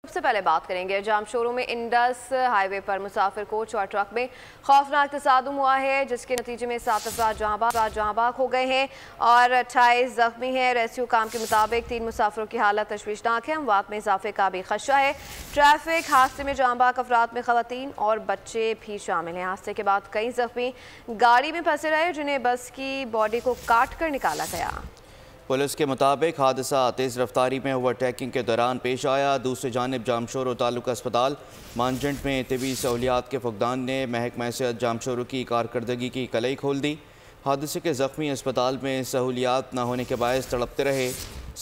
सबसे पहले बात करेंगे जामशोरों में इंडस हाईवे पर मुसाफिर कोच और ट्रक में खौफनाक तसादुम हुआ है, जिसके नतीजे में 7 अफराद जहां हो गए हैं और 28 जख्मी हैं। रेस्क्यू काम के मुताबिक 3 मुसाफिरों की हालत तशवीशनाक है। अमवात में इजाफे का भी खदशा है। ट्रैफिक हादसे में जहां अफराद में खवातीन और बच्चे भी शामिल हैं। हादसे के बाद कई जख्मी गाड़ी में फंसे रहे, जिन्हें बस की बॉडी को काट कर निकाला गया। पुलिस के मुताबिक हादसा तेज़ रफ्तारी में ओवरटेकिंग के दौरान पेश आया। दूसरी जानिब जामशोरो तालुका अस्पताल मानजंड में तिबी सहूलियात के फुकदान ने महकमा सेहत जामशोरो की कारकर्दगी की कलई खोल दी। हादसे के ज़ख्मी अस्पताल में सहूलियात न होने के बायस तड़पते रहे।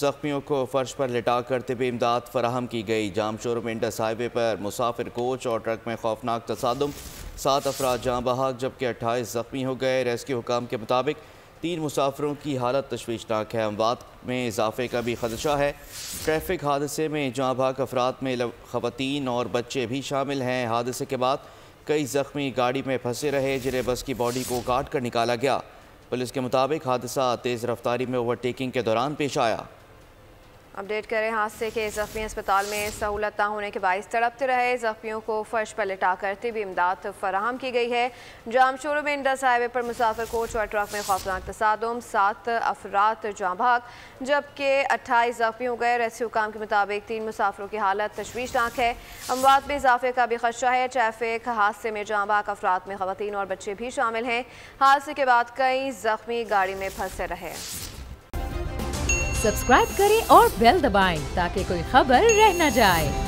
ज़ख्मियों को फर्श पर लिटाकर तिबी इमदाद फराहम की गई। जामशोरो में इंडस हाईवे पर मुसाफिर कोच और ट्रक में खौफनाक तसादुम, 7 अफराद जहाँ बहक जबकि 28 ज़ख्मी हो गए। रेस्क्यू हुकाम के मुताबिक 3 मुसाफिरों की हालत तशवीशनाक है। अमवात में इजाफे का भी खदशा है। ट्रैफिक हादसे में जहाँ भाग अफराद में खवातीन और बच्चे भी शामिल हैं। हादसे के बाद कई ज़ख्मी गाड़ी में फंसे रहे, जिन्हें बस की बॉडी को काट कर निकाला गया। पुलिस के मुताबिक हादसा तेज़ रफ्तारी में ओवरटेकिंग के दौरान पेश आया। अपडेट करें, हादसे के जख्मी अस्पताल में सहूलत न होने के बायस तड़पते रहे। जख्मियों को फर्श पर लिटाकर तिबी इमदाद फराहम की गई है। जामशोरों में इंडस हाईवे पर मुसाफिर कोच और ट्रक में खौफनाक तसादुम, 7 अफराद जाँ भाग जबकि 28 जख्मी हो गए। रेस्क्यू काम के मुताबिक 3 मुसाफिरों की हालत तशवीशनाक है। अमवात में इजाफे का भी खदशा है। ट्रैफिक हादसे में जाँ भाग अफराद में खवातीन और बच्चे भी शामिल हैं। हादसे के बाद कई जख्मी गाड़ी में फंसे रहे। सब्सक्राइब करें और बेल दबाएं ताकि कोई खबर रह न जाए।